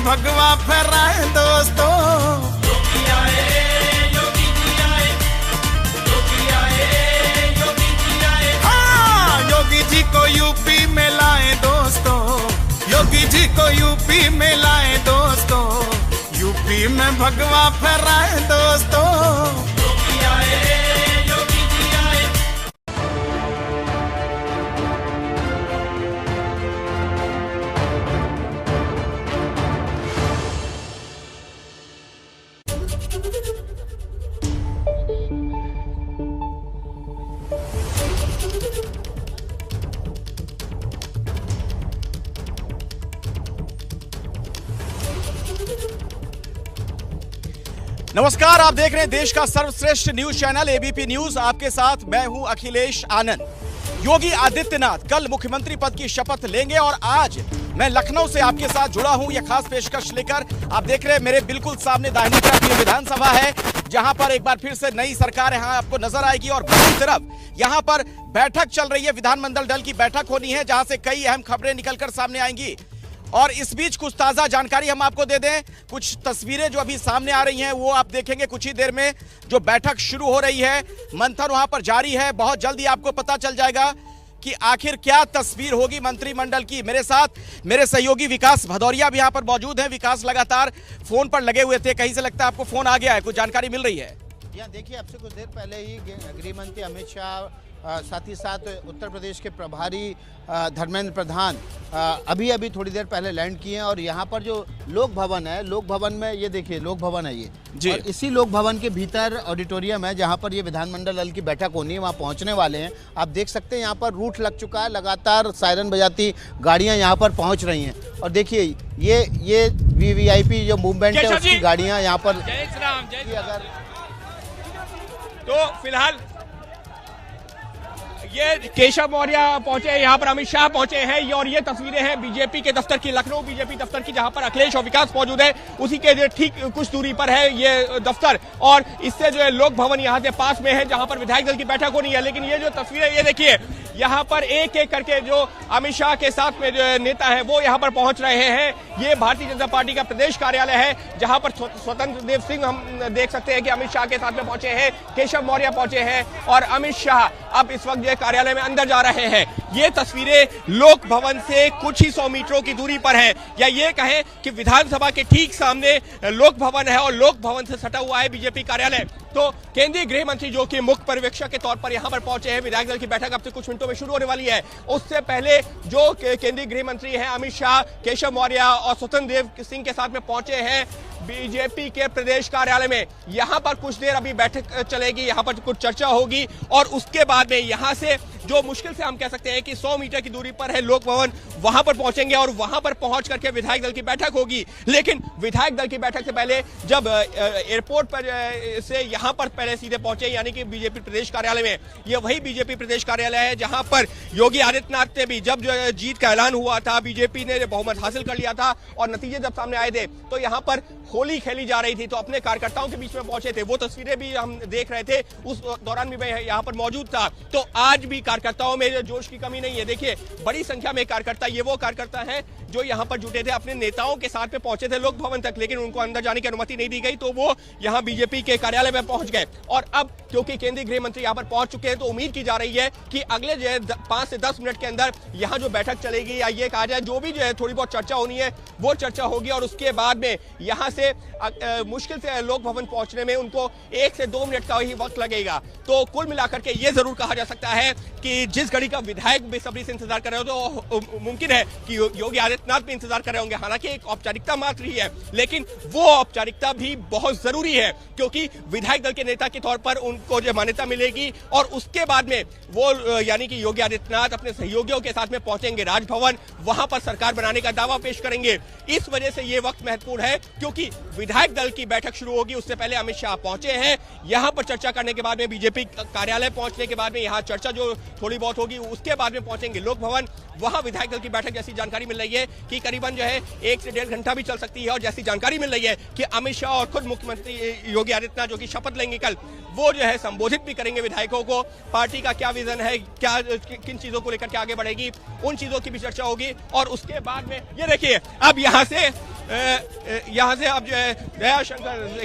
भगवा फहराए दोस्तों। योगी आए, योगी जी आए, योगी आए, योगी जी आए। हाँ, योगी जी को यूपी में लाए दोस्तों, योगी जी को यूपी में लाए दोस्तों, यूपी में भगवा फहराए दोस्तों। योगी आए, योगी जी आए। नमस्कार, आप देख रहे हैं देश का सर्वश्रेष्ठ न्यूज चैनल एबीपी न्यूज। आपके साथ मैं हूं अखिलेश आनंद। योगी आदित्यनाथ कल मुख्यमंत्री पद की शपथ लेंगे और आज मैं लखनऊ से आपके साथ जुड़ा हूं यह खास पेशकश लेकर। आप देख रहे हैं मेरे बिल्कुल सामने दाहिनी तरफ ये विधानसभा है, जहां पर एक बार फिर से नई सरकार यहां आपको नजर आएगी और बाईं तरफ यहां पर बैठक चल रही है, विधानमंडल दल की बैठक होनी है, जहां से कई अहम खबरें निकलकर सामने आएंगी। और इस बीच कुछ ताजा जानकारी हम आपको दे दें, कुछ तस्वीरें जो अभी सामने आ रही हैं वो आप देखेंगे कुछ ही देर में। जो बैठक शुरू हो रही है, मंथन वहां पर जारी है, बहुत जल्दी आपको पता चल जाएगा कि आखिर क्या तस्वीर होगी मंत्रिमंडल की। मेरे साथ मेरे सहयोगी विकास भदौरिया भी यहां पर मौजूद हैं। विकास लगातार फोन पर लगे हुए थे, कहीं से लगता है आपको फोन आ गया है, कुछ जानकारी मिल रही है? यहाँ देखिए, अब से कुछ देर पहले ही गृह मंत्री अमित शाह, साथ ही साथ उत्तर प्रदेश के प्रभारी धर्मेंद्र प्रधान अभी थोड़ी देर पहले लैंड किए हैं। और यहाँ पर जो लोक भवन है, लोक भवन में ये देखिए, लोक भवन है ये जी। और इसी लोक भवन के भीतर ऑडिटोरियम है, जहाँ पर ये विधानमंडल दल की बैठक होनी है, वहाँ पहुँचने वाले हैं। आप देख सकते हैं यहाँ पर रूट लग चुका है, लगातार सायरन बजाती गाड़ियाँ यहाँ पर पहुँच रही हैं। और देखिए ये वीवीआईपी जो मूवमेंट है उसकी गाड़ियाँ यहाँ पर। अगर तो फिलहाल ये केशव मौर्य पहुंचे, यहाँ पर अमित शाह पहुंचे हैं, और ये तस्वीरें हैं बीजेपी के दफ्तर की, लखनऊ बीजेपी दफ्तर की, जहां पर अखिलेश और विकास मौजूद है। उसी के ठीक कुछ दूरी पर है ये दफ्तर, और इससे जो है लोक भवन यहाँ से पास में है, जहां पर विधायक दल की बैठक होनी है। लेकिन ये जो तस्वीरें ये देखिए, यहाँ पर एक एक करके जो अमित शाह के साथ में जो नेता है वो यहाँ पर पहुंच रहे हैं। ये भारतीय जनता पार्टी का प्रदेश कार्यालय है, जहां पर स्वतंत्र देव सिंह हम देख सकते हैं कि अमित शाह के साथ में पहुंचे हैं, केशव मौर्य पहुंचे हैं, और अमित शाह अब इस वक्त कार्यालय में अंदर जा रहे हैं। ये तस्वीरें लोक भवन से कुछ ही 100 मीटरों की दूरी पर है, या ये कहें कि विधानसभा के ठीक सामने लोक भवन है, और लोक भवन से सटा हुआ है बीजेपी कार्यालय। तो केंद्रीय गृह मंत्री जो कि मुख्य पर्यवेक्षक के तौर पर यहां पर पहुंचे हैं, विधायक दल की बैठक अब से कुछ मिनटों में शुरू होने वाली है। उससे पहले जो केंद्रीय गृह मंत्री हैं अमित शाह, केशव मौर्य और स्वतंत्र देव सिंह के साथ में पहुंचे हैं बीजेपी के प्रदेश कार्यालय में। यहां पर कुछ देर अभी बैठक चलेगी, यहां पर कुछ चर्चा होगी, और उसके बाद में यहां से जो मुश्किल से हम कह सकते हैं कि 100 मीटर की दूरी पर है लोक भवन, वहां पर पहुंचेंगे और वहां पर पहुंच करके विधायक दल की बैठक होगी। लेकिन विधायक दल की बैठक से पहले जब एयरपोर्ट पर से यहां पर पहले सीधे पहुंचे, यानी कि बीजेपी प्रदेश कार्यालय में, ये वही बीजेपी प्रदेश कार्यालय है जहां पर योगी आदित्यनाथ ने भी, जब जो जीत का ऐलान हुआ था, बीजेपी ने बहुमत हासिल कर लिया था और नतीजे जब सामने आए थे, तो यहां पर होली खेली जा रही थी, तो अपने कार्यकर्ताओं के बीच में पहुंचे थे। वो तस्वीरें भी हम देख रहे थे, उस दौरान भी मैं यहाँ पर मौजूद था। तो आज भी कार्यकर्ताओं में जोश की कमी नहीं है। देखिए, बड़ी संख्या में कार्यकर्ता, ये वो कार्यकर्ता हैं जो यहाँ पर जुटे थे, अपने नेताओं के साथ में पहुंचे थे लोक भवन तक, लेकिन उनको अंदर जाने की अनुमति नहीं दी गई, तो वो यहाँ बीजेपी के कार्यालय में पहुंच गए। और अब क्योंकि केंद्रीय गृह मंत्री यहाँ पर पहुंच चुके हैं, तो उम्मीद की जा रही है कि अगले जो है 5 से 10 मिनट के अंदर यहाँ जो बैठक चलेगी, या ये कहा जाए जो भी जो है थोड़ी बहुत चर्चा होनी है वो चर्चा होगी, और उसके बाद में यहाँ से मुश्किल से लोक भवन पहुंचने में उनको 1 से 2 मिनट का ही वक्त लगेगा। तो कुल मिलाकर के ये जरूर कहा जा सकता है कि जिस घड़ी का विधायक बेसब्री से इंतजार कर रहे हो, तो मुमकिन है कि योगी आदित्यनाथ भी इंतजार कर रहे होंगे। हालांकि एक औपचारिकता मात्र ही है, लेकिन वो औपचारिकता भी बहुत जरूरी है, क्योंकि विधायक दल के नेता के तौर पर उनको जो मान्यता मिलेगी, और उसके बाद में वो यानी कि योगी आदित्यनाथ अपने सहयोगियों के साथ में पहुंचेंगे राजभवन, वहां पर सरकार बनाने का दावा पेश करेंगे। इस वजह से ये वक्त महत्वपूर्ण है, क्योंकि विधायक दल की बैठक शुरू होगी, उससे पहले अमित शाह पहुंचे हैं। यहां पर चर्चा करने के बाद में, बीजेपी कार्यालय पहुंचने के बाद में यहाँ चर्चा जो थोड़ी बहुत होगी, उसके बाद में पहुंचेंगे लोक भवन। वहां विधायक दल की बैठक जैसी जानकारी मिल रही है कि करीबन जो है 1 से 1.5 घंटा भी चल सकती है। और जैसी जानकारी मिल रही है कि अमित शाह और खुद मुख्यमंत्री योगी आदित्यनाथ जो कि शपथ लेंगे कल, वो जो है संबोधित भी करेंगे विधायकों को। पार्टी का क्या विजन है, क्या किन चीजों को लेकर के आगे बढ़ेगी, उन चीजों की भी चर्चा होगी। और उसके बाद में ये देखिए, अब यहाँ से अब जो है दयाशंकर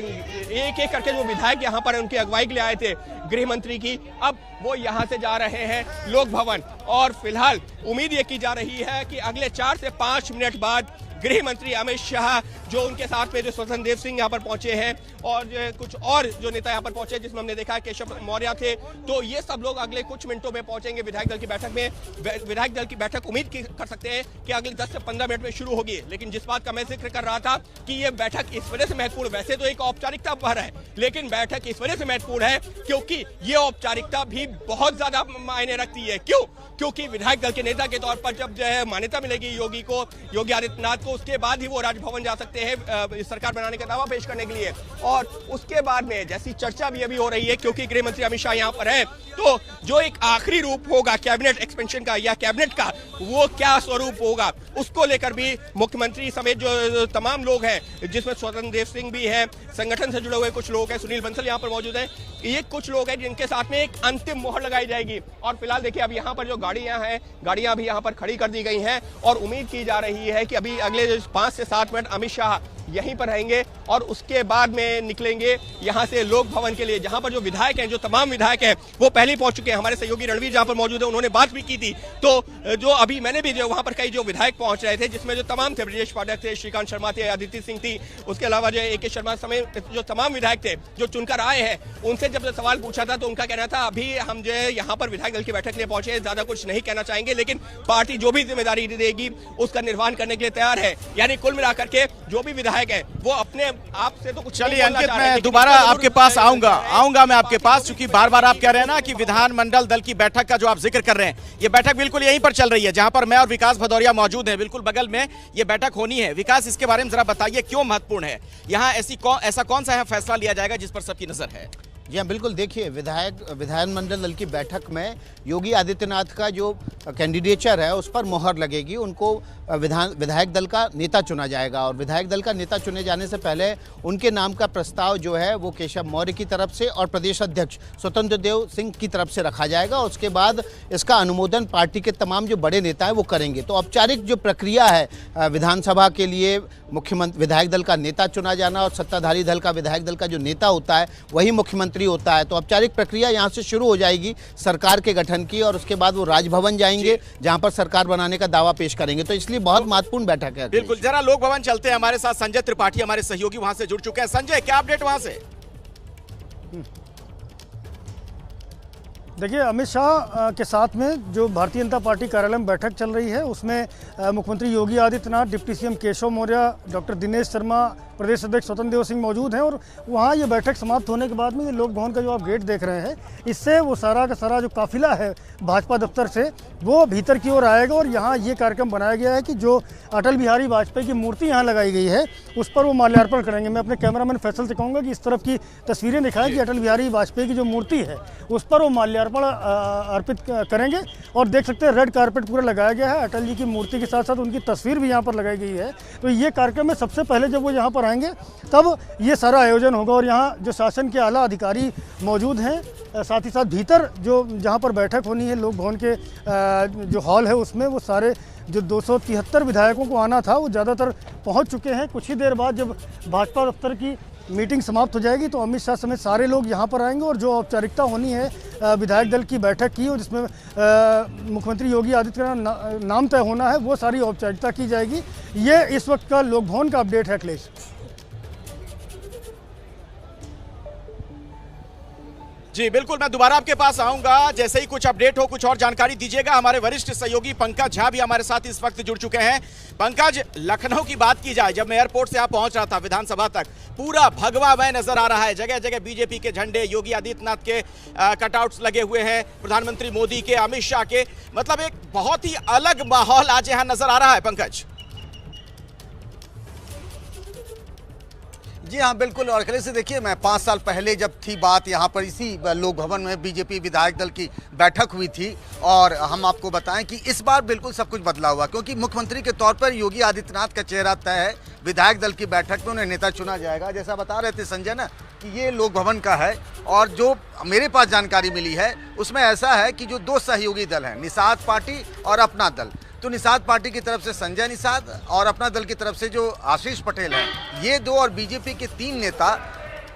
एक एक करके जो विधायक यहाँ पर उनकी अगुवाई के लिए आए थे गृह मंत्री की, अब वो यहाँ से जा रहे हैं लोक भवन। और फिलहाल उम्मीद ये की जा रही है कि अगले 4 से 5 मिनट बाद गृह मंत्री अमित शाह, जो उनके साथ में जो स्वतंत्र देव सिंह यहाँ पर पहुंचे हैं और जो कुछ और जो नेता यहाँ पर पहुंचे, जिसमें हमने देखा केशव मौर्य थे, तो ये सब लोग अगले कुछ मिनटों में पहुंचेंगे विधायक दल की बैठक में। विधायक दल की बैठक उम्मीद कर सकते हैं कि अगले 10 से 15 मिनट में शुरू होगी। लेकिन जिस बात का मैं जिक्र कर रहा था कि ये बैठक इस वजह से महत्वपूर्ण, वैसे तो एक औपचारिकता पर है, लेकिन बैठक इस वजह से महत्वपूर्ण है क्योंकि ये औपचारिकता भी बहुत ज्यादा मायने रखती है। क्यों? क्योंकि विधायक दल के नेता के तौर पर जब जो है मान्यता मिलेगी योगी आदित्यनाथ को, उसके बाद ही वो राजभवन जा सकते हैं सरकार बनाने का दावा पेश करने के लिए। और उसके बाद में जैसी चर्चा भी अभी हो रही है, क्योंकि गृह मंत्री अमित शाह यहाँ पर है, तो जो एक आखिरी रूप होगा कैबिनेट एक्सपेंशन का या कैबिनेट का, वो क्या स्वरूप होगा, उसको लेकर भी मुख्यमंत्री समेत जो तमाम लोग हैं, जिसमें स्वतंत्र देव सिंह भी है, संगठन से जुड़े हुए कुछ लोग हैं, सुनील बंसल यहाँ पर मौजूद हैं, ये कुछ लोग हैं जिनके साथ में एक अंतिम मोहर लगाई जाएगी। और फिलहाल देखिए, अब यहाँ पर जो गाड़ियां हैं, गाड़ियां भी यहाँ पर खड़ी कर दी गई हैं और उम्मीद की जा रही है कि अभी अगले 5 से 7 मिनट अमित शाह यहीं पर रहेंगे और उसके बाद में निकलेंगे यहाँ से लोक भवन के लिए, जहाँ पर जो विधायक हैं, जो तमाम विधायक हैं, वो पहले ही पहुंच चुके हैं। हमारे सहयोगी रणवीर जहाँ पर मौजूद है, उन्होंने बात भी की थी। तो जो अभी मैंने भी जो वहाँ पर कई जो विधायक पहुंच रहे थे, जिसमें जो तमाम थे, ब्रजेश पाठक थे, श्रीकांत शर्मा थे, अदिति सिंह थी, उसके अलावा जो AK शर्मा समेत जो तमाम विधायक थे जो चुनकर आए हैं, उनसे जब सवाल पूछा था तो उनका कहना था अभी हम जो है यहाँ पर विधायक दल की बैठक के लिए पहुंचे, ज्यादा कुछ नहीं कहना चाहेंगे, लेकिन पार्टी जो भी जिम्मेदारी देगी उसका निर्वहन करने के लिए तैयार है। यानी कुल मिलाकर के जो भी विधायक है वो अपने आप से तो कुछ। चलिए अंकित, मैं दोबारा आपके पास आऊंगा मैं आपके पास, क्योंकि बार बार आप कह रहे हैं ना कि विधानमंडल दल की बैठक का जो आप जिक्र कर रहे हैं, ये बैठक बिल्कुल यहीं पर चल रही है जहां पर मैं और विकास भदौरिया मौजूद हैं, बिल्कुल बगल में ये बैठक होनी है। विकास, इसके बारे में जरा बताइए क्यों महत्वपूर्ण है यहाँ, ऐसा कौन सा यहाँ फैसला लिया जाएगा जिस पर सबकी नजर है? जी हाँ, बिल्कुल। देखिए, विधानमंडल दल की बैठक में योगी आदित्यनाथ का जो कैंडिडेचर है उस पर मोहर लगेगी। उनको विधायक दल का नेता चुना जाएगा और विधायक दल का नेता चुने जाने से पहले उनके नाम का प्रस्ताव जो है वो केशव मौर्य की तरफ से और प्रदेश अध्यक्ष स्वतंत्र देव सिंह की तरफ से रखा जाएगा। और उसके बाद इसका अनुमोदन पार्टी के तमाम जो बड़े नेता हैं वो करेंगे। तो औपचारिक जो प्रक्रिया है विधानसभा के लिए मुख्यमंत्री विधायक दल का नेता चुना जाना और सत्ताधारी दल का विधायक दल का जो नेता होता है वही मुख्यमंत्री होता है। तो औपचारिक प्रक्रिया यहाँ से शुरू हो जाएगी सरकार के गठन की, और उसके बाद वो राजभवन जाएंगे जहाँ पर सरकार बनाने का दावा पेश करेंगे। तो इसलिए बहुत महत्वपूर्ण बैठक है। बिल्कुल, जरा लोक भवन चलते हैं। हमारे साथ संजय त्रिपाठी हमारे सहयोगी वहां से जुड़ चुके हैं। संजय, क्या अपडेट वहां से? देखिए, अमित शाह के साथ में जो भारतीय जनता पार्टी कार्यालय में बैठक चल रही है उसमें मुख्यमंत्री Yogi Adityanath, deputy CM Keshav Maurya, doctor Dinesh Sharma, प्रदेश अध्यक्ष स्वतंत्र देव सिंह मौजूद हैं। और वहाँ ये बैठक समाप्त होने के बाद में ये लोक भवन का जो आप गेट देख रहे हैं, इससे वो सारा का सारा जो काफिला है भाजपा दफ्तर से वो भीतर की ओर आएगा। और यहाँ ये कार्यक्रम बनाया गया है कि जो अटल बिहारी वाजपेयी की मूर्ति यहाँ लगाई गई है उस पर वो माल्यार्पण करेंगे। मैं अपने कैमरामैन फैसल से कहूँगा कि इस तरफ की तस्वीरें दिखाएं कि अटल बिहारी वाजपेयी की जो मूर्ति है उस पर वो माल्यार्पण अर्पित करेंगे। और देख सकते हैं रेड कारपेट पूरा लगाया गया है, अटल जी की मूर्ति के साथ साथ उनकी तस्वीर भी यहाँ पर लगाई गई है। तो ये कार्यक्रम में सबसे पहले जब वो यहाँ पर आएंगे तब ये सारा आयोजन होगा। और यहाँ जो शासन के आला अधिकारी मौजूद हैं, साथ ही साथ भीतर जो जहाँ पर बैठक होनी है लोक भवन के जो हॉल है उसमें वो सारे जो 273 विधायकों को आना था वो ज़्यादातर पहुँच चुके हैं। कुछ ही देर बाद जब भाजपा दफ्तर की मीटिंग समाप्त हो जाएगी तो अमित शाह समेत सारे लोग यहाँ पर आएंगे और जो औपचारिकता होनी है विधायक दल की बैठक की और जिसमें मुख्यमंत्री योगी आदित्यनाथ नाम तय होना है वो सारी औपचारिकता की जाएगी। ये इस वक्त का लोक भवन का अपडेट है। अखिलेश, जी बिल्कुल, मैं दोबारा आपके पास आऊंगा जैसे ही कुछ अपडेट हो, कुछ और जानकारी दीजिएगा। हमारे वरिष्ठ सहयोगी पंकज झा भी हमारे साथ इस वक्त जुड़ चुके हैं। पंकज, लखनऊ की बात की जाए, जब मैं एयरपोर्ट से यहाँ पहुंच रहा था विधानसभा तक, पूरा भगवा मय नजर आ रहा है। जगह जगह बीजेपी के झंडे, योगी आदित्यनाथ के कटआउट्स लगे हुए हैं, प्रधानमंत्री मोदी के, अमित शाह के, मतलब एक बहुत ही अलग माहौल आज यहाँ नजर आ रहा है। पंकज जी हाँ, बिल्कुल। और अखिलेश से देखिए, मैं 5 साल पहले जब थी बात यहाँ पर इसी लोक भवन में बीजेपी विधायक दल की बैठक हुई थी, और हम आपको बताएं कि इस बार बिल्कुल सब कुछ बदला हुआ, क्योंकि मुख्यमंत्री के तौर पर योगी आदित्यनाथ का चेहरा तय है। विधायक दल की बैठक में उन्हें नेता चुना जाएगा। जैसा बता रहे थे संजय ना कि ये लोक भवन का है, और जो मेरे पास जानकारी मिली है उसमें ऐसा है कि जो 2 सहयोगी दल हैं, निषाद पार्टी और अपना दल, तो निषाद पार्टी की तरफ से संजय निषाद और अपना दल की तरफ से जो आशीष पटेल हैं, ये 2 और बीजेपी के 3 नेता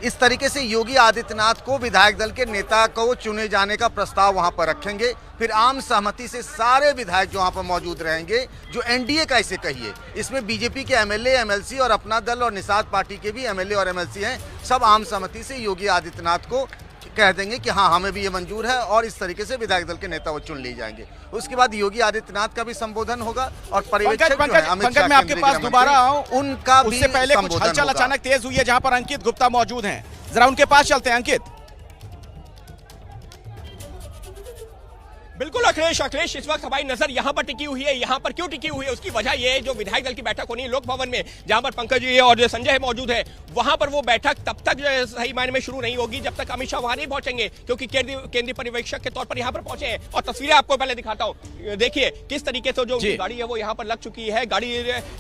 इस तरीके से योगी आदित्यनाथ को विधायक दल के नेता को चुने जाने का प्रस्ताव वहां पर रखेंगे। फिर आम सहमति से सारे विधायक जो वहां पर मौजूद रहेंगे, जो एनडीए का इसे कहिए, इसमें बीजेपी के एमएलए, एमएलसी और अपना दल और निषाद पार्टी के भी एमएलए और एमएलसी हैं, सब आम सहमति से योगी आदित्यनाथ को कह देंगे कि हाँ, हमें भी ये मंजूर है, और इस तरीके से विधायक दल के नेता वो चुन लिए जाएंगे। उसके बाद योगी आदित्यनाथ का भी संबोधन होगा, और पर्यवेक्षक जो है अमित शाह, मैं आपके पास दोबारा आऊं, उनका भी उससे पहले कुछ हलचल अचानक तेज हुई है जहां पर अंकित गुप्ता मौजूद हैं। जरा उनके पास चलते हैं। अंकित, बिल्कुल अखिलेश, इस वक्त हमारी नजर यहां पर टिकी हुई है। यहां पर क्यों टिकी हुई है उसकी वजह यह है, जो विधायक दल की बैठक होनी है लोक भवन में, जहां पर पंकज जी और जो संजय मौजूद है, वहां पर वो बैठक तब तक जो है सही मायने में शुरू नहीं होगी जब तक अमित शाह वहां नहीं पहुंचेंगे, क्योंकि केंद्रीय पर्यवेक्षक के तौर पर यहां पर पहुंचे हैं। और तस्वीरें आपको पहले दिखाता हूं, देखिए किस तरीके से जो उनकी गाड़ी है वो यहां पर लग चुकी है, गाड़ी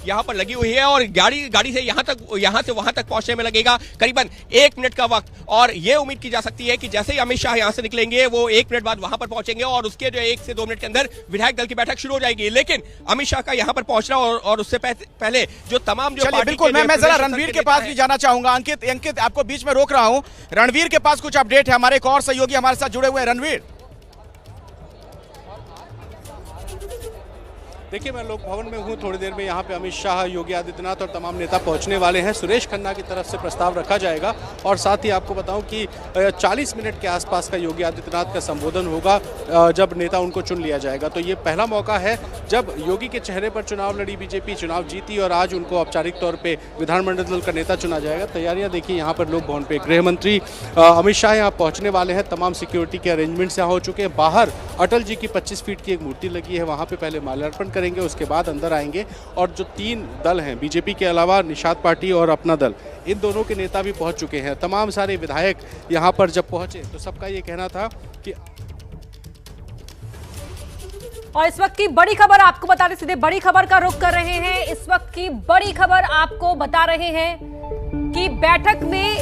यहां पर लगी हुई है, और गाड़ी से यहां से वहां तक पहुंचने में लगेगा करीबन 1 मिनट का वक्त। और ये उम्मीद की जा सकती है कि जैसे ही अमित शाह यहां से निकलेंगे, वो 1 मिनट बाद वहां पर पहुंचेंगे, और उसके जो 1 से 2 मिनट अंदर विधायक दल की बैठक शुरू हो जाएगी। लेकिन अमित शाह का यहां पर पहुंचना और उससे पहले जो तमाम जो बिल्कुल, मैं जरा रणवीर के पास भी जाना चाहूंगा। अंकित, आपको बीच में रोक रहा हूं। रणवीर के पास कुछ अपडेट है, हमारे एक और सहयोगी हमारे साथ जुड़े हुए हैं। रणवीर, देखिए, मैं लोक भवन में हूँ। थोड़ी देर में यहाँ पे अमित शाह, योगी आदित्यनाथ और तमाम नेता पहुँचने वाले हैं। सुरेश खन्ना की तरफ से प्रस्ताव रखा जाएगा, और साथ ही आपको बताऊं कि 40 मिनट के आसपास का योगी आदित्यनाथ का संबोधन होगा जब नेता उनको चुन लिया जाएगा। तो ये पहला मौका है जब योगी के चेहरे पर चुनाव लड़ी बीजेपी, चुनाव जीती, और आज उनको औपचारिक तौर पर विधानमंडल दल का नेता चुना जाएगा। तैयारियाँ देखिए यहाँ पर लोक भवन पर। गृह मंत्री अमित शाह यहाँ पहुँचने वाले हैं। तमाम सिक्योरिटी के अरेंजमेंट्स यहाँ हो चुके हैं। बाहर अटल जी की 25 फीट की एक मूर्ति लगी है, वहाँ पर पहले माल्यार्पण करेंगे, उसके बाद अंदर आएंगे। और जो 3 दल हैं, बीजेपी के अलावा निषाद पार्टी और अपना दल, इन दोनों के नेता भी पहुंच चुके हैं। तमाम सारे विधायक यहां पर जब पहुंचे तो सबका ये कहना था कि और इस वक्त की बड़ी खबर आपको बता रहे, सीधे बड़ी खबर का रुख कर रहे हैं। इस वक्त की बड़ी खबर आपको बता रहे हैं कि बैठक में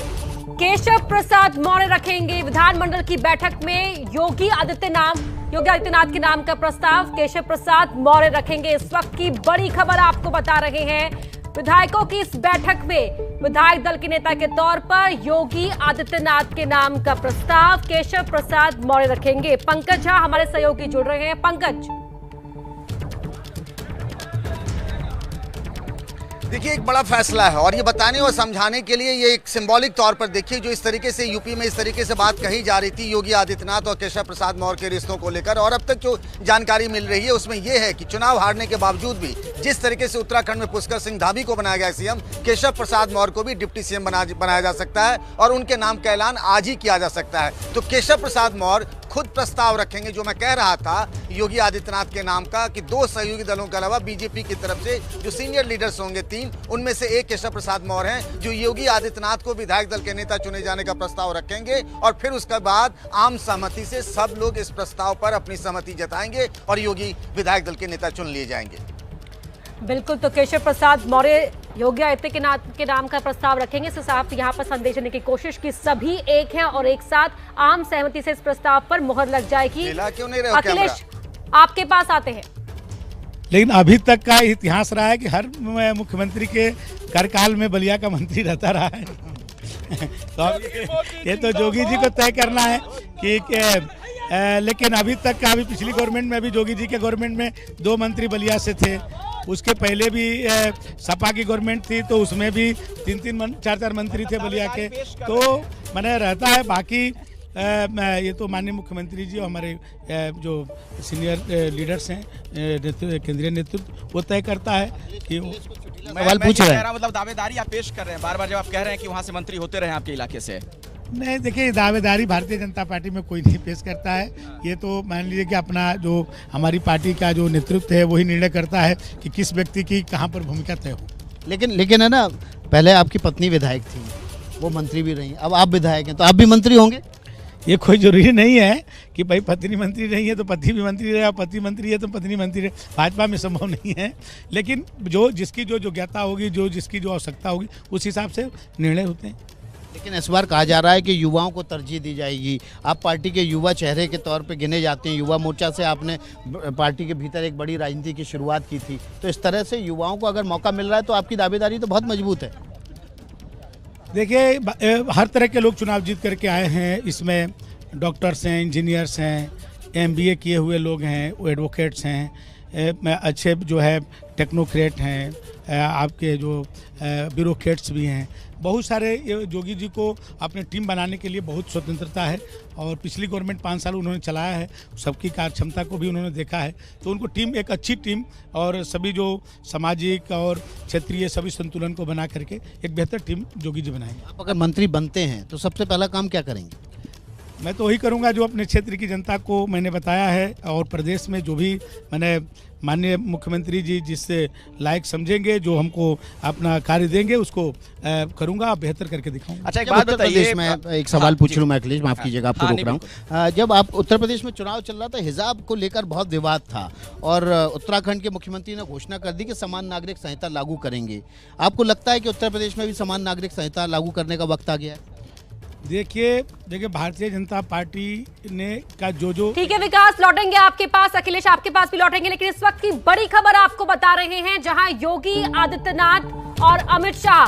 केशव प्रसाद मौर्य रखेंगे। विधानमंडल की बैठक में योगी आदित्यनाथ के नाम का प्रस्ताव केशव प्रसाद मौर्य रखेंगे। इस वक्त की बड़ी खबर आपको बता रहे हैं, विधायकों की इस बैठक में विधायक दल के नेता के तौर पर योगी आदित्यनाथ के नाम का प्रस्ताव केशव प्रसाद मौर्य रखेंगे। पंकज झा हमारे सहयोगी जुड़ रहे हैं। पंकज, देखिए, एक बड़ा फैसला है, और ये बताने और समझाने के लिए ये एक सिंबॉलिक तौर पर देखिए, जो इस तरीके से यूपी में इस तरीके से बात कही जा रही थी योगी आदित्यनाथ और केशव प्रसाद मौर्य के रिश्तों को लेकर, और अब तक जो जानकारी मिल रही है उसमें यह है कि चुनाव हारने के बावजूद भी जिस तरीके से उत्तराखंड में पुष्कर सिंह धामी को बनाया गया सीएम, केशव प्रसाद मौर्य को भी डिप्टी सीएम बनाया जा सकता है, और उनके नाम का ऐलान आज ही किया जा सकता है। तो केशव प्रसाद मौर्य खुद प्रस्ताव रखेंगे, जो मैं कह रहा था योगी आदित्यनाथ के नाम का, कि 2 सहयोगी दलों के अलावा बीजेपी की तरफ से जो सीनियर लीडर्स होंगे 3, उनमें से एक केशव प्रसाद मौर्य हैं, जो योगी आदित्यनाथ को विधायक दल के नेता चुने जाने का प्रस्ताव रखेंगे। और फिर उसके बाद आम सहमति से सब लोग इस प्रस्ताव पर अपनी सहमति जताएंगे और योगी विधायक दल के नेता चुन लिए जाएंगे। बिल्कुल, तो केशव प्रसाद मौर्य योगी आदित्यनाथ के नाम का प्रस्ताव रखेंगे। इससे साफ यहाँ पर संदेश देने की कोशिश की सभी एक हैं और एक साथ आम सहमति से इस प्रस्ताव पर मुहर लग जाएगी। अखिलेश, आपके पास आते हैं। लेकिन अभी तक का इतिहास रहा है कि हर मुख्यमंत्री के कार्यकाल में बलिया का मंत्री रहता रहा है। तो ये तो जोगी जी को तय करना है कि लेकिन अभी तक का, अभी पिछली गवर्नमेंट में भी जोगी जी के गवर्नमेंट में 2 मंत्री बलिया से थे। उसके पहले भी सपा की गवर्नमेंट थी, तो उसमें भी 3-3 4-4 मंत्री थे बलिया के। तो मैंने रहता है। बाकी ये तो माननीय मुख्यमंत्री जी और हमारे जो सीनियर लीडर्स हैं, केंद्रीय नेतृत्व, वो तय करता है कि सवाल पूछ रहे हैं। मतलब दावेदारी आप पेश कर रहे हैं बार बार, जब आप कह रहे हैं कि वहाँ से मंत्री होते रहे आपके इलाके से। नहीं, देखिए, दावेदारी भारतीय जनता पार्टी में कोई नहीं पेश करता है। ये तो मान लीजिए कि अपना जो हमारी पार्टी का जो नेतृत्व है वही निर्णय करता है कि किस व्यक्ति की कहाँ पर भूमिका तय हो। लेकिन है ना, पहले आपकी पत्नी विधायक थी, वो मंत्री भी रही, अब आप विधायक हैं तो आप भी मंत्री होंगे? ये कोई जरूरी नहीं है कि भाई पत्नी मंत्री नहीं है तो पति भी मंत्री रहे, पति मंत्री है तो पत्नी मंत्री रहे। भाजपा में संभव नहीं है, लेकिन जो जिसकी जो योग्यता होगी, जो जिसकी जो आवश्यकता होगी, उस हिसाब से निर्णय होते हैं। लेकिन इस बार कहा जा रहा है कि युवाओं को तरजीह दी जाएगी। आप पार्टी के युवा चेहरे के तौर पे गिने जाते हैं, युवा मोर्चा से आपने पार्टी के भीतर एक बड़ी राजनीति की शुरुआत की थी, तो इस तरह से युवाओं को अगर मौका मिल रहा है तो आपकी दावेदारी तो बहुत मजबूत है। देखिए, हर तरह के लोग चुनाव जीत करके आए हैं। इसमें डॉक्टर्स हैं, इंजीनियर्स हैं, MBA किए हुए लोग हैं, वो एडवोकेट्स हैं, अच्छे जो है टेक्नोक्रेट हैं, आपके जो ब्यूरोक्रेट्स भी हैं। बहुत सारे योगी जी को अपने टीम बनाने के लिए बहुत स्वतंत्रता है और पिछली गवर्नमेंट 5 साल उन्होंने चलाया है, सबकी कार्य क्षमता को भी उन्होंने देखा है, तो उनको टीम एक अच्छी टीम और सभी जो सामाजिक और क्षेत्रीय सभी संतुलन को बना करके एक बेहतर टीम योगी जी बनाएंगे। आप अगर मंत्री बनते हैं तो सबसे पहला काम क्या करेंगे? मैं तो वही करूंगा जो अपने क्षेत्र की जनता को मैंने बताया है, और प्रदेश में जो भी मैंने माननीय मुख्यमंत्री जी जिससे लायक समझेंगे, जो हमको अपना कार्य देंगे, उसको करूंगा, बेहतर करके दिखाऊंगा। अच्छा, एक बात बताइए, मैं एक सवाल पूछ लूं मैं अखिलेश, माफ कीजिएगा आपको रोक रहा हूं। जब आप उत्तर प्रदेश में चुनाव चल रहा था, हिजाब को लेकर बहुत विवाद था और उत्तराखंड के मुख्यमंत्री ने घोषणा कर दी कि समान नागरिक संहिता लागू करेंगे। आपको लगता है कि उत्तर प्रदेश में भी समान नागरिक संहिता लागू करने का वक्त आ गया है? देखिए भारतीय जनता पार्टी ने का जो ठीक है विकास, लौटेंगे आपके पास, अखिलेश आपके पास भी लौटेंगे, लेकिन इस वक्त की बड़ी खबर आपको बता रहे हैं, जहां योगी आदित्यनाथ और अमित शाह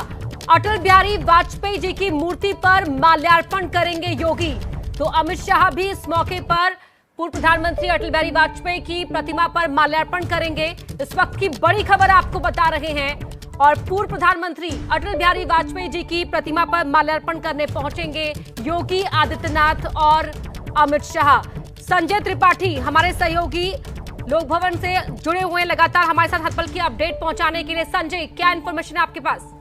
अटल बिहारी वाजपेयी जी की मूर्ति पर माल्यार्पण करेंगे योगी। तो अमित शाह भी इस मौके पर पूर्व प्रधानमंत्री अटल बिहारी वाजपेयी की प्रतिमा पर माल्यार्पण करेंगे। इस वक्त की बड़ी खबर आपको बता रहे हैं, और पूर्व प्रधानमंत्री अटल बिहारी वाजपेयी जी की प्रतिमा पर माल्यार्पण करने पहुंचेंगे योगी आदित्यनाथ और अमित शाह। संजय त्रिपाठी हमारे सहयोगी लोक भवन से जुड़े हुए हैं लगातार हमारे साथ हर पल की अपडेट पहुंचाने के लिए। संजय, क्या इंफॉर्मेशन है आपके पास?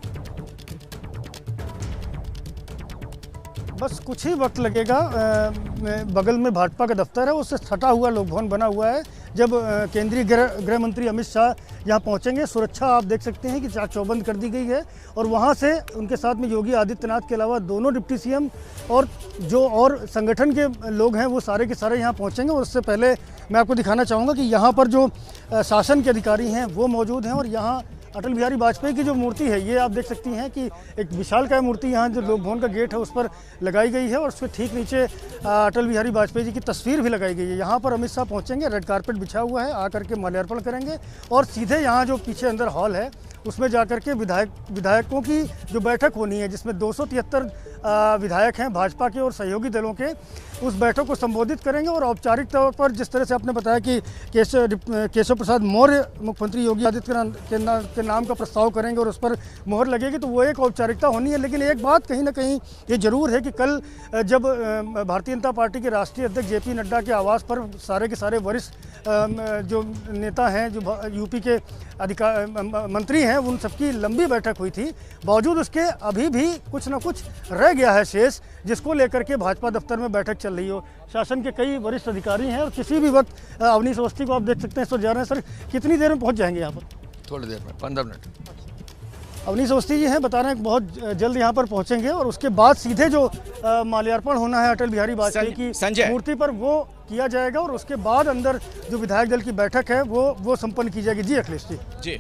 बस कुछ ही वक्त लगेगा। बगल में भाजपा का दफ्तर है, उससे सटा हुआ लोक भवन बना हुआ है। जब केंद्रीय गृह मंत्री अमित शाह यहाँ पहुँचेंगे, सुरक्षा आप देख सकते हैं कि चाक चौबंद कर दी गई है, और वहाँ से उनके साथ में योगी आदित्यनाथ के अलावा दोनों डिप्टी सीएम और जो और संगठन के लोग हैं वो सारे के सारे यहाँ पहुँचेंगे। और उससे पहले मैं आपको दिखाना चाहूँगा कि यहाँ पर जो शासन के अधिकारी हैं वो मौजूद हैं, और यहाँ अटल बिहारी वाजपेयी की जो मूर्ति है ये आप देख सकती हैं कि एक विशालकाय मूर्ति यहाँ जो लोक भवन का गेट है उस पर लगाई गई है, और उसके ठीक नीचे अटल बिहारी वाजपेयी जी की तस्वीर भी लगाई गई है। यहाँ पर अमित शाह पहुँचेंगे, रेड कारपेट बिछा हुआ है, आकर के माल्यार्पण करेंगे, और सीधे यहाँ जो पीछे अंदर हॉल है उसमें जाकर के विधायकों की जो बैठक होनी है, जिसमें 273 विधायक हैं भाजपा के और सहयोगी दलों के, उस बैठक को संबोधित करेंगे। और औपचारिक तौर पर जिस तरह से आपने बताया कि केशव प्रसाद मौर्य मुख्यमंत्री योगी आदित्यनाथ के नाम का प्रस्ताव करेंगे और उस पर मोहर लगेगी, तो वो एक औपचारिकता होनी है। लेकिन एक बात कहीं ना कहीं ये जरूर है कि कल जब भारतीय जनता पार्टी के राष्ट्रीय अध्यक्ष JP नड्डा के आवास पर सारे के सारे वरिष्ठ जो नेता हैं, जो यूपी के मंत्री हैं, उन सबकी लंबी बैठक हुई थी, बावजूद उसके अभी भी कुछ ना कुछ रह गया है शेष, जिसको लेकर के भाजपा दफ्तर में बैठक चल रही हो। शासन के कई वरिष्ठ अधिकारी हैं और किसी भी वक्त अवनीश अवस्थी को आप देख सकते हैं इस वक्त जा रहे हैं। सर, कितनी देर में पहुंच जाएंगे यहाँ पर? थोड़ी देर में, 15 मिनट। अवनीश अवस्थी जी हैं, बता रहे हैं बहुत जल्द यहाँ पर पहुँचेंगे, और उसके बाद सीधे जो माल्यार्पण होना है अटल बिहारी वाजपेयी की मूर्ति पर वो किया जाएगा, और उसके बाद अंदर जो विधायक दल की बैठक है वो संपन्न की जाएगी। जी अखिलेश जी।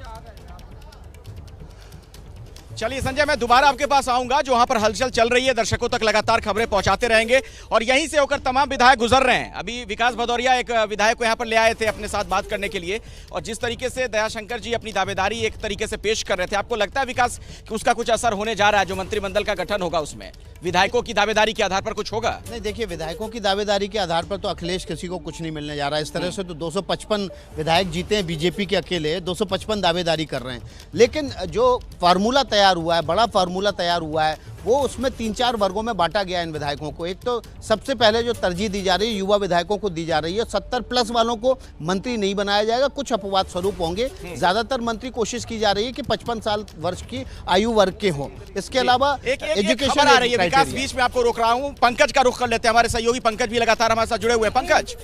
चलिए संजय, मैं दोबारा आपके पास आऊंगा, जो वहां पर हलचल चल रही है, दर्शकों तक लगातार खबरें पहुंचाते रहेंगे, और यहीं से होकर तमाम विधायक गुजर रहे हैं। अभी विकास भदौरिया एक विधायक को यहां पर ले आए थे अपने साथ बात करने के लिए, और जिस तरीके से दयाशंकर जी अपनी दावेदारी एक तरीके से पेश कर रहे थे, आपको लगता है विकास कि उसका कुछ असर होने जा रहा है? जो मंत्रिमंडल का गठन होगा उसमें विधायकों की दावेदारी के आधार पर कुछ होगा? नहीं, देखिए, विधायकों की दावेदारी के आधार पर तो अखिलेश किसी को कुछ नहीं मिलने जा रहा है। इस तरह से तो 255 विधायक जीते हैं बीजेपी के अकेले, 255 दावेदारी कर रहे हैं। लेकिन जो फार्मूला तैयार हुआ है, बड़ा फार्मूला तैयार हुआ है, वो उसमें 3-4 वर्गों में बांटा गया है इन विधायकों को। एक तो सबसे पहले जो तरजीह दी जा रही है युवा विधायकों को दी जा रही है। 70+ वालों को मंत्री नहीं बनाया जाएगा, कुछ अपवाद स्वरूप होंगे। ज्यादातर मंत्री कोशिश की जा रही है कि 55 साल वर्ष की आयु वर्ग के हों। इसके अलावा एजुकेशन आ रही है। विकास, बीच में आपको रोक रहा हूं, पंकज का रुख कर लेते हैं। हमारे सहयोगी पंकज भी लगातार हमारे साथ जुड़े हुए हैं। पंकज,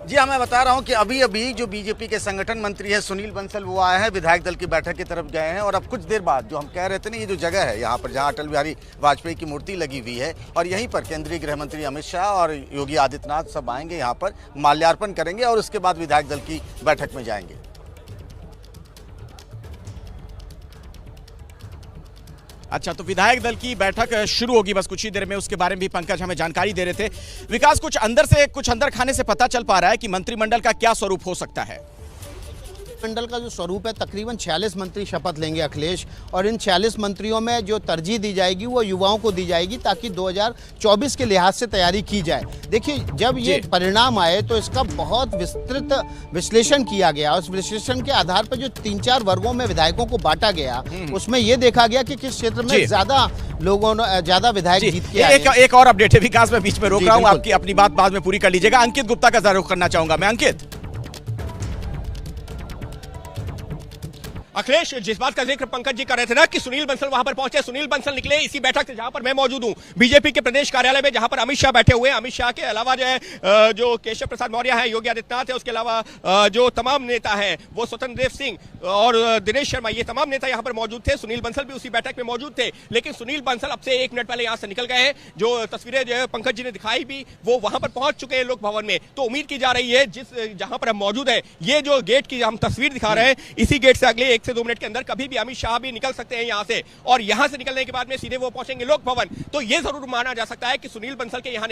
जी हाँ, मैं बता रहा हूँ कि अभी अभी जो बीजेपी के संगठन मंत्री है सुनील बंसल वो आए हैं, विधायक दल की बैठक की तरफ गए हैं और अब कुछ देर बाद जो हम कह रहे थे ना, ये जो जगह है यहाँ पर जहाँ अटल बिहारी वाजपेयी की मूर्ति लगी हुई है और यहीं पर केंद्रीय गृह मंत्री अमित शाह और योगी आदित्यनाथ सब आएंगे, यहाँ पर माल्यार्पण करेंगे और उसके बाद विधायक दल की बैठक में जाएंगे। अच्छा, तो विधायक दल की बैठक शुरू होगी बस कुछ ही देर में, उसके बारे में भी पंकज हमें जानकारी दे रहे थे। विकास, कुछ अंदर खाने से पता चल पा रहा है कि मंत्रिमंडल का क्या स्वरूप हो सकता है? मंडल का जो स्वरूप है, तकरीबन 46 मंत्री शपथ लेंगे अखिलेश, और इन 46 मंत्रियों में जो तरजीह दी जाएगी वो युवाओं को दी जाएगी ताकि 2024 के लिहाज से तैयारी की जाए। देखिए, जब ये परिणाम आए तो इसका बहुत विस्तृत विश्लेषण किया गया। उस विश्लेषण के आधार पर जो 3-4 वर्गों में विधायकों को बांटा गया, उसमें ये देखा गया कि किस क्षेत्र में ज्यादा लोगों ने ज्यादा विधायक जीत के आए। एक और अपडेट है विकास, मैं बीच में रोक रहा हूँ, आपकी अपनी बात बाद में पूरी कर लीजिएगा। अंकित गुप्ता का जरूर करना चाहूंगा मैं। अंकित, अखिलेश, जिस बात का जिक्र पंकज जी कर रहे थे ना कि सुनील बंसल वहां पर पहुंचे, सुनील बंसल निकले इसी बैठक से जहां पर मैं मौजूद हूं, बीजेपी के प्रदेश कार्यालय में, जहां पर अमित शाह बैठे हुए हैं। अमित शाह के अलावा जो है जो केशव प्रसाद मौर्य है, योगी आदित्यनाथ है, उसके अलावा जो तमाम नेता है वो स्वतंत्र देव सिंह और दिनेश शर्मा, ये तमाम नेता यहां पर मौजूद थे। सुनील बंसल भी उसी बैठक में मौजूद थे, लेकिन सुनील बंसल अब से 1 मिनट पहले यहां से निकल गए हैं। जो तस्वीरें जो है पंकज जी ने दिखाई भी, वो वहां पर पहुंच चुके हैं लोक भवन में। तो उम्मीद की जा रही है जहां पर हम मौजूद है, ये जो गेट की हम तस्वीर दिखा रहे हैं, इसी गेट से अगले 1 से 2 मिनट के अंदर भी अमित शाह भी निकल सकते हैं यहां से, और यहां से निकलने के बाद में सीधे वो पहुंचेंगे लोक भवन। तो ये जरूर माना जा सकता है कि सुनील बंसल के यहां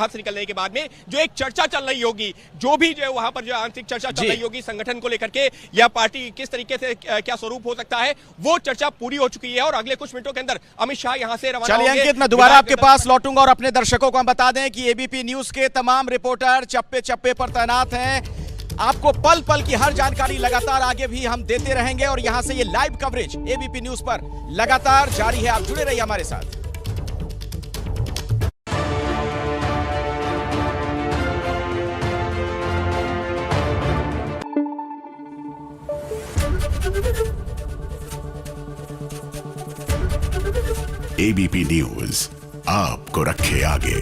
से निकलने के बाद में जो एक चर्चा चल रही होगी, जो भी जो है वहां पर जो आंतरिक चर्चा चल रही होगी संगठन को लेकर के, या पार्टी किस तरीके से क्या स्वरूप हो सकता है, वो चर्चा पूरी हो चुकी है और अगले कुछ मिनटों के अंदर अमित शाह यहां से रवाना होंगे। चलिए अंकित, मैं दोबारा आपके पास लौटूंगा और अपने दर्शकों को हम बता दें कि एबीपी न्यूज के तमाम रिपोर्टर चप्पे चप्पे पर तैनात हैं। आपको पल पल की हर जानकारी लगातार आगे भी हम देते रहेंगे और यहां से ये लाइव कवरेज एबीपी न्यूज पर लगातार जारी है। आप जुड़े रहिए हमारे साथ। एबीपी न्यूज आपको रखे आगे।